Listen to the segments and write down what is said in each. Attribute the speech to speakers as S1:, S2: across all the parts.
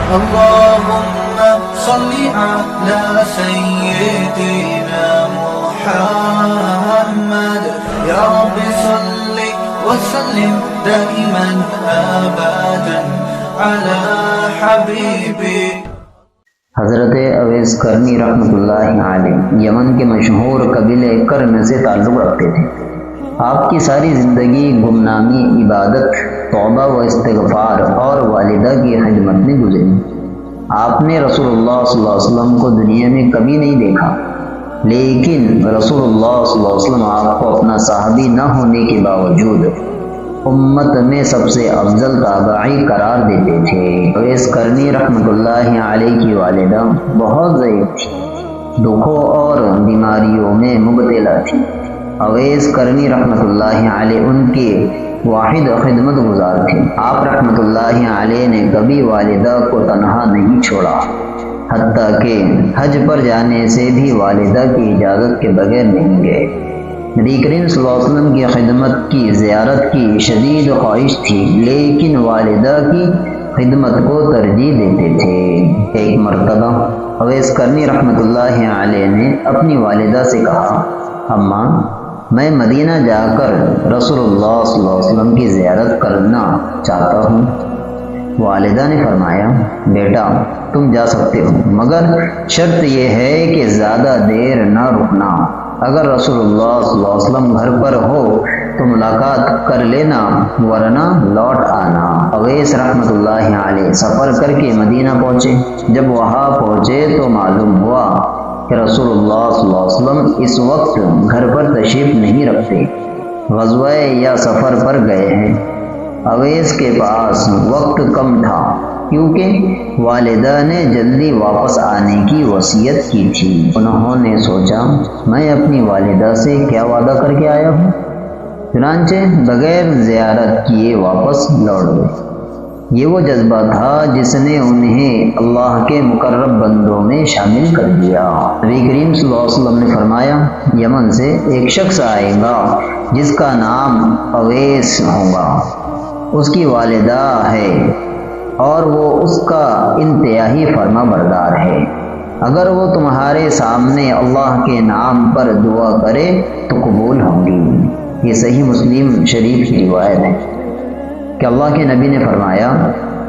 S1: اللهم صل على سيدنا محمد يا رب صل وسلم دائما أبدا على حبيبك.
S2: حضرت اویس کرنی رحمۃ اللہ علیہ یمن کے مشہور قبیلے کرن سے تعلق رکھتے تھے. آپ کی ساری زندگی گمنامی، عبادت، توبہ و استغفار اور والدہ کی خدمت میں گزری. آپ نے رسول اللہ صلی اللہ علیہ وسلم کو دنیا میں کبھی نہیں دیکھا، لیکن رسول اللہ صلی اللہ علیہ وسلم آپ کو اپنا صحابی نہ ہونے کے باوجود امت میں سب سے افضل تابعی قرار دیتے تھے. اویس کرنی رحمۃ اللہ علیہ کی والدہ بہت ضعیف تھی، دکھوں اور بیماریوں میں مبتلا تھی. اویس کرنی رحمۃ اللہ علیہ ان کے واحد خدمت گزار تھے. آپ رحمۃ اللہ علیہ نے کبھی والدہ کو تنہا نہیں چھوڑا، حتیٰ کہ حج پر جانے سے بھی والدہ کی اجازت کے بغیر نہیں گئے. نبی کریم صلی اللہ علیہ وسلم کی خدمت کی، زیارت کی شدید خواہش تھی، لیکن والدہ کی خدمت کو ترجیح دیتے تھے. ایک مرتبہ اویس کرنی رحمۃ اللہ علیہ نے اپنی والدہ سے کہا، اماں میں مدینہ جا کر رسول اللہ صلی اللہ علیہ وسلم کی زیارت کرنا چاہتا ہوں. والدہ نے فرمایا، بیٹا تم جا سکتے ہو، مگر شرط یہ ہے کہ زیادہ دیر نہ رکنا. اگر رسول اللہ صلی اللہ علیہ وسلم گھر پر ہو تو ملاقات کر لینا، ورنہ لوٹ آنا. اویس رحمۃ اللہ علیہ سفر کر کے مدینہ پہنچے. جب وہاں پہنچے تو معلوم ہوا کہ رسول اللہ صلی اللہ علیہ وسلم اس وقت گھر پر تشریف نہیں رکھتے، غزوہ یا سفر پر گئے ہیں. اویس کے پاس وقت کم تھا کیونکہ والدہ نے جلدی واپس آنے کی وصیت کی تھی. انہوں نے سوچا میں اپنی والدہ سے کیا وعدہ کر کے آیا ہوں، چنانچہ بغیر زیارت کیے واپس لوٹ گئے. یہ وہ جذبہ تھا جس نے انہیں اللہ کے مقرب بندوں میں شامل کر دیا. نبی کریم صلی اللہ علیہ وسلم نے فرمایا، یمن سے ایک شخص آئے گا جس کا نام اویس ہوگا، اس کی والدہ ہے اور وہ اس کا انتہائی فرما بردار ہے. اگر وہ تمہارے سامنے اللہ کے نام پر دعا کرے تو قبول ہوں گی. یہ صحیح مسلم شریف کی روایت ہے کہ اللہ کے نبی نے فرمایا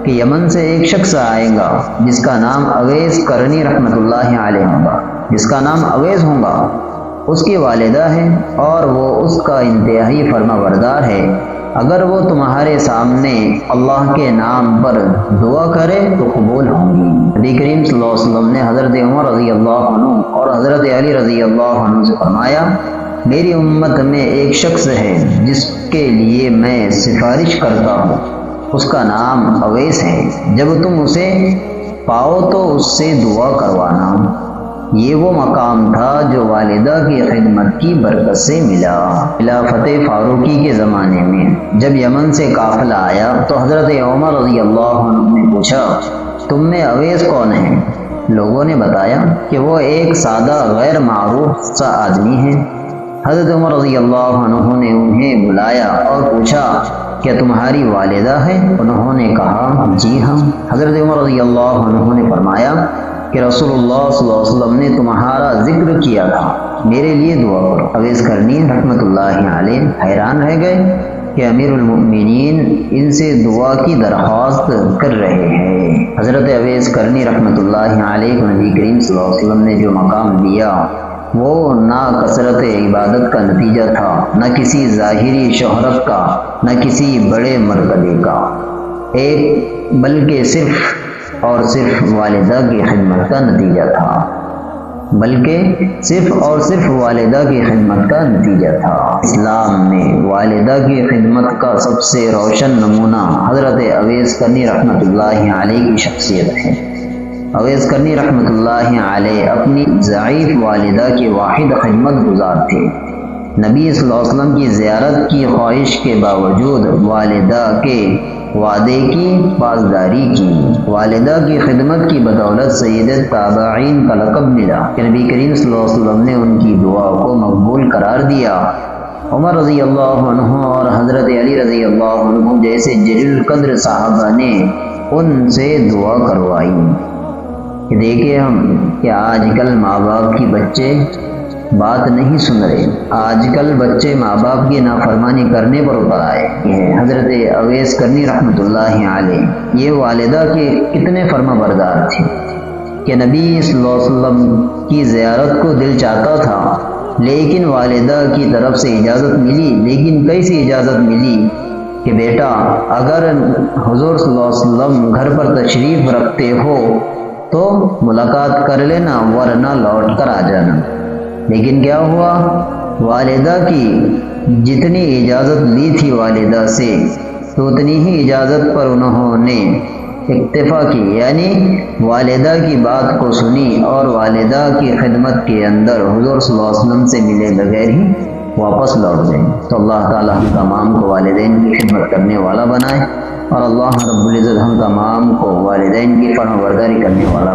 S2: کہ یمن سے ایک شخص آئے گا جس کا نام اویس کرنی رحمۃ اللہ علیہ ہوگا، جس کا نام اویس ہوگا، اس کی والدہ ہے اور وہ اس کا انتہائی فرما بردار ہے. اگر وہ تمہارے سامنے اللہ کے نام پر دعا کرے تو قبول ہوں گی. نبی کریم صلی اللہ علیہ وسلم نے حضرت عمر رضی اللہ عنہ اور حضرت علی رضی اللہ عنہ سے فرمایا، میری امت میں ایک شخص ہے جس کے لیے میں سفارش کرتا ہوں، اس کا نام اویس ہے. جب تم اسے پاؤ تو اس سے دعا کروانا. یہ وہ مقام تھا جو والدہ کی خدمت کی برکت سے ملا. خلافت فاروقی کے زمانے میں جب یمن سے قافلہ آیا تو حضرت عمر رضی اللہ عنہ نے پوچھا، تم میں اویس کون ہے؟ لوگوں نے بتایا کہ وہ ایک سادہ غیر معروف سا آدمی ہے. حضرت عمر رضی اللہ عنہ نے انہیں بلایا اور پوچھا، کیا تمہاری والدہ ہے؟ انہوں نے کہا، جی ہاں. حضرت عمر رضی اللہ عنہ نے فرمایا کہ رسول اللہ صلی اللہ علیہ وسلم نے تمہارا ذکر کیا تھا، میرے لیے دعا کرو. اویس کرنی رحمۃ اللہ علیہ حیران رہ گئے کہ امیر المؤمنین ان سے دعا کی درخواست کر رہے ہیں. حضرت اویس کرنی رحمۃ اللہ علیہ کو نبی کریم صلی اللہ علیہ وسلم نے جو مقام دیا وہ نہ کثرت عبادت کا نتیجہ تھا، نہ کسی ظاہری شہرت کا، نہ کسی بڑے مرتبے کا، بلکہ صرف اور صرف والدہ کی خدمت کا نتیجہ تھا. اسلام میں والدہ کی خدمت کا سب سے روشن نمونہ حضرت اویس کرنی رحمۃ اللہ علیہ کی شخصیت ہے. اویس کرنی رحمۃ اللہ علیہ اپنی ضعیف والدہ کے واحد خدمت گزار تھے. نبی صلی اللہ علیہ وسلم کی زیارت کی خواہش کے باوجود والدہ کے وعدے کی پاسداری کی. والدہ کی خدمت کی بدولت سید التابعین کا لقب ملا کہ نبی کریم صلی اللہ علیہ وسلم نے ان کی دعا کو مقبول قرار دیا. عمر رضی اللہ عنہ اور حضرت علی رضی اللہ عنہ جیسے جلیل القدر صحابہ نے ان سے دعا کروائی۔ کہ دیکھیں ہم کہ آج کل ماں باپ کی بچے بات نہیں سن رہے، آج کل بچے ماں باپ کی نافرمانی کرنے پر اتر آئے ہیں۔ حضرت اویس کرنی رحمۃ اللہ علیہ یہ والدہ کے کتنے فرما بردار تھے کہ نبی صلی اللہ علیہ وسلم کی زیارت کو دل چاہتا تھا، لیکن والدہ کی طرف سے اجازت ملی۔ لیکن کیسی اجازت ملی کہ بیٹا اگر حضور صلی اللہ علیہ وسلم گھر پر تشریف رکھتے ہو تو ملاقات کر لینا، ورنہ لوٹ کر آ جانا۔ لیکن کیا ہوا، والدہ کی جتنی اجازت لی تھی والدہ سے تو اتنی ہی اجازت پر انہوں نے اکتفا کی، یعنی والدہ کی بات کو سنی اور والدہ کی خدمت کے اندر حضور صلی اللہ علیہ وسلم سے ملے بغیر ہی واپس لوٹ گئے۔ تو اللہ تعالیٰ ہم تمام کو والدین کی خدمت کرنے والا بنائے، اور اللہ رب العزت ہم تمام کو والدین کی فرمانبرداری کرنے والا